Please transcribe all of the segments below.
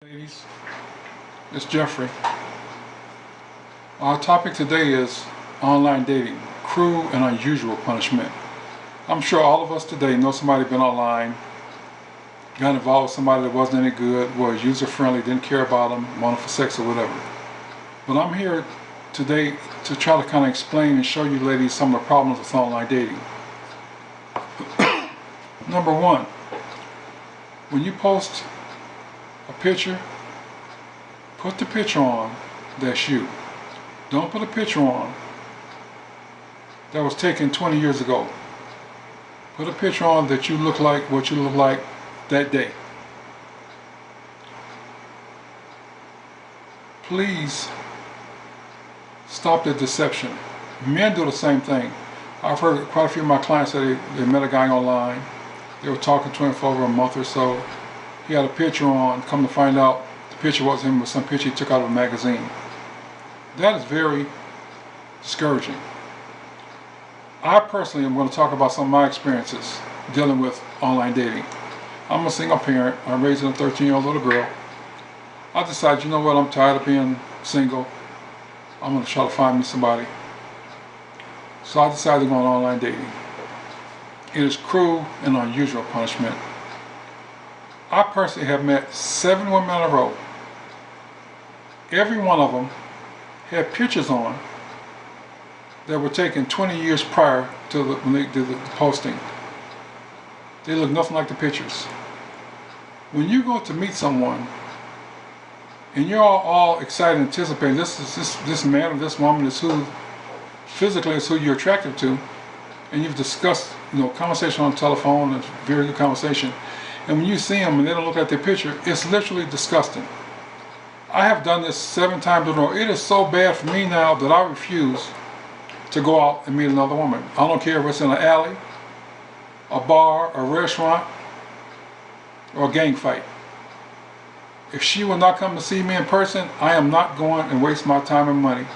Ladies, it's Jeffrey. Our topic today is online dating, cruel and unusual punishment. I'm sure all of us today know somebody been online, got involved with somebody that wasn't any good, was user-friendly, didn't care about them, wanted for sex or whatever. But I'm here today to try to kind of explain and show you ladies some of the problems with online dating. Number one, when you post a picture, put the picture on that's you. Don't put a picture on that was taken 20 years ago. Put a picture on that you look like what you look like that day. Please stop the deception. Men do the same thing. I've heard quite a few of my clients say they met a guy online. They were talking to him for over a month or so. He had a picture on, come to find out the picture wasn't him, it was some picture he took out of a magazine. That is very discouraging. I personally am going to talk about some of my experiences dealing with online dating. I'm a single parent. I'm raising a 13-year-old little girl. I decided, you know what, I'm tired of being single. I'm going to try to find me somebody. So I decided to go on online dating. It is cruel and unusual punishment. I personally have met 7 women in a row. Every one of them had pictures on that were taken 20 years prior to when they did the posting. They look nothing like the pictures. When you go to meet someone and you're all excited, anticipating this man or this woman is who physically is who you're attracted to, and you've discussed, conversation on the telephone, it's a very good conversation. And when you see them and they don't look at their picture, it's literally disgusting. I have done this 7 times in a row. It is so bad for me now that I refuse to go out and meet another woman. I don't care if it's in an alley, a bar, a restaurant, or a gang fight. If she will not come to see me in person, I am not going and waste my time and money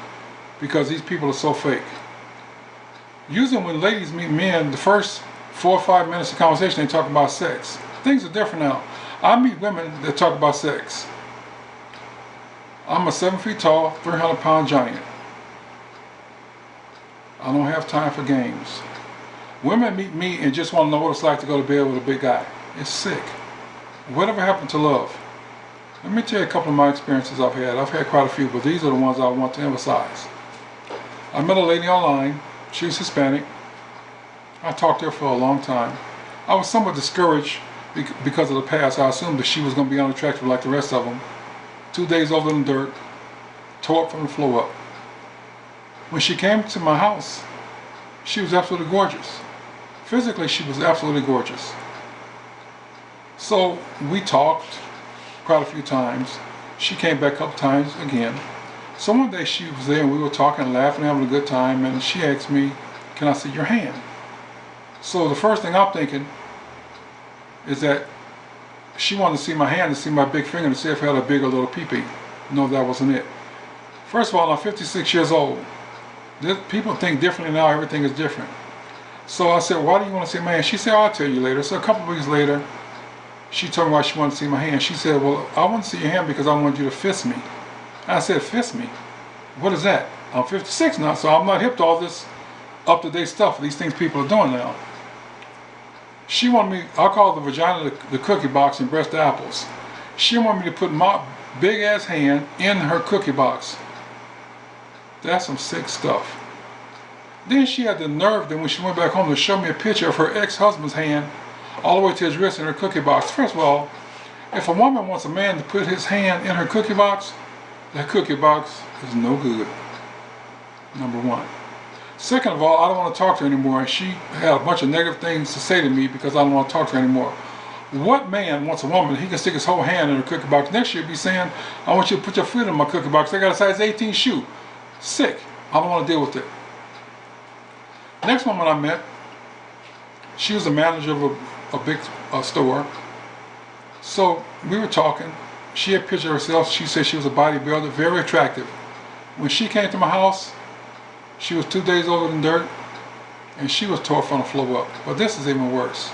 because these people are so fake. Usually when ladies meet men, the first 4 or 5 minutes of conversation they talk about sex. Things are different now. I meet women that talk about sex. I'm a 7 feet tall, 300-pound giant. I don't have time for games. Women meet me and just want to know what it's like to go to bed with a big guy. It's sick. Whatever happened to love? Let me tell you a couple of my experiences I've had. I've had quite a few, but these are the ones I want to emphasize. I met a lady online. She's Hispanic. I talked to her for a long time. I was somewhat discouraged because of the past. I assumed that she was going to be unattractive like the rest of them. 2 days over in the dirt, tore up from the floor up. When she came to my house, she was absolutely gorgeous. Physically, she was absolutely gorgeous. So we talked quite a few times. She came back a couple times again. So one day she was there and we were talking, laughing, having a good time, and she asked me, "Can I see your hand?" So the first thing I'm thinking is that she wanted to see my hand, to see my big finger, to see if I had a big or little pee-pee. No, that wasn't it. First of all, I'm 56 years old. People think differently now, everything is different. So I said, "Why do you want to see my hand?" She said, "I'll tell you later." So a couple of weeks later, she told me why she wanted to see my hand. She said, "Well, I want to see your hand because I want you to fist me." I said, "Fist me? What is that? I'm 56 now, so I'm not hip to all this up-to-date stuff, these things people are doing now." She wanted me, I call the vagina the cookie box and breast the apples. She wanted me to put my big ass hand in her cookie box. That's some sick stuff. Then she had the nerve that when she went back home to show me a picture of her ex-husband's hand all the way to his wrist in her cookie box. First of all, if a woman wants a man to put his hand in her cookie box, that cookie box is no good. Number one. Second of all, I don't want to talk to her anymore, and she had a bunch of negative things to say to me because I don't want to talk to her anymore. What man wants a woman, he can stick his whole hand in her cookie box? Next year he'll be saying, "I want you to put your foot in my cookie box. I got a size 18 shoe." Sick. I don't want to deal with it. Next woman I met, she was a manager of a big store. So we were talking. She had a picture of herself. She said she was a bodybuilder, very attractive. When she came to my house, she was 2 days older than dirt, and she was tore from the floor up. But this is even worse.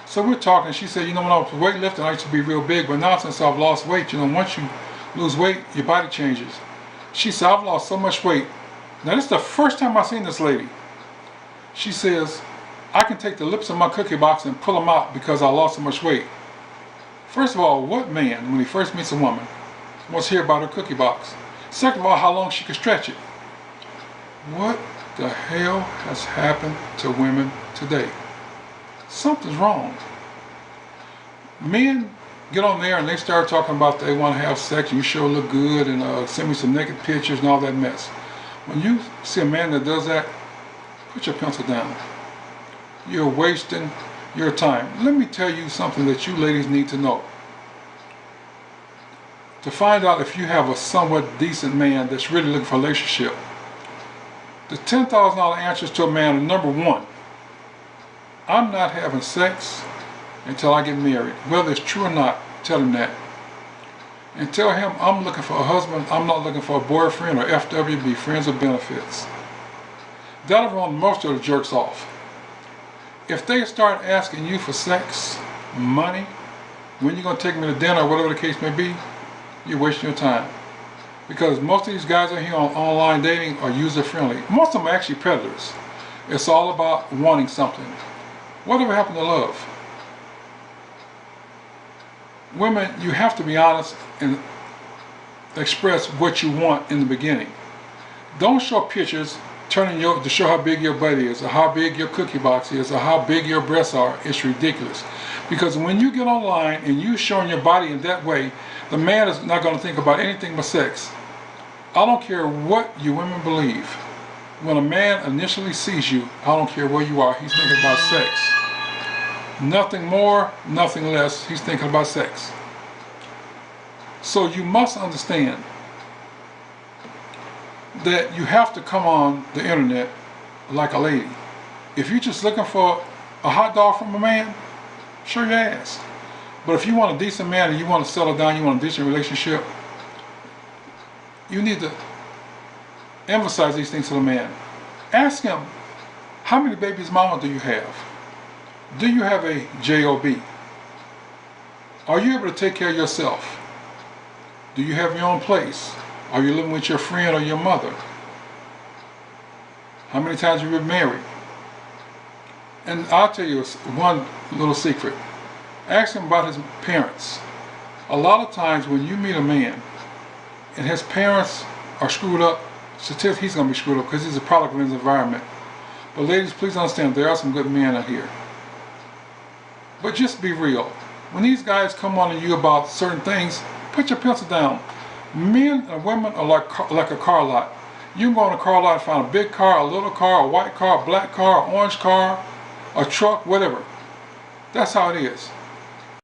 So we're talking. She said, you know, when I was weightlifting, I used to be real big, but now since I've lost weight, you know, once you lose weight, your body changes. She said, I've lost so much weight. Now this is the first time I've seen this lady. She says, I can take the lips of my cookie box and pull them out because I lost so much weight. First of all, what man, when he first meets a woman, wants to hear about her cookie box? Second of all, how long she can stretch it. What the hell has happened to women today? Something's wrong. Men get on there and they start talking about they want to have sex and you sure look good and send me some naked pictures and all that mess. When you see a man that does that, put your pencil down. You're wasting your time. Let me tell you something that you ladies need to know. To find out if you have a somewhat decent man that's really looking for a relationship, the $10,000 answers to a man are: number one, I'm not having sex until I get married. Whether it's true or not, tell him that. And tell him I'm looking for a husband, I'm not looking for a boyfriend or FWB, friends with benefits. That'll run most of the jerks off. If they start asking you for sex, money, when you're going to take me to dinner or whatever the case may be, you're wasting your time. Because most of these guys out here on online dating are user-friendly. Most of them are actually predators. It's all about wanting something. Whatever happened to love? Women, you have to be honest and express what you want in the beginning. Don't show pictures to show how big your butt is, or how big your cookie box is, or how big your breasts are. It's ridiculous. Because when you get online and you're showing your body in that way, the man is not going to think about anything but sex. I don't care what you women believe. When a man initially sees you, I don't care where you are, he's thinking about sex. Nothing more, nothing less, he's thinking about sex. So you must understand that you have to come on the internet like a lady. If you're just looking for a hot dog from a man, show your ass. But if you want a decent man and you want to settle down, you want a decent relationship, you need to emphasize these things to the man. Ask him, how many babies mama do you have? Do you have a job? Are you able to take care of yourself? Do you have your own place? Are you living with your friend or your mother? How many times have you been married? And I'll tell you one little secret. Ask him about his parents. A lot of times when you meet a man and his parents are screwed up, statistically he's going to be screwed up because he's a product of his environment. But ladies, please understand, there are some good men out here. But just be real. When these guys come on to you about certain things, put your pencil down. Men and women are like a car lot. You can go in a car lot and find a big car, a little car, a white car, a black car, an orange car, a truck, whatever. That's how it is.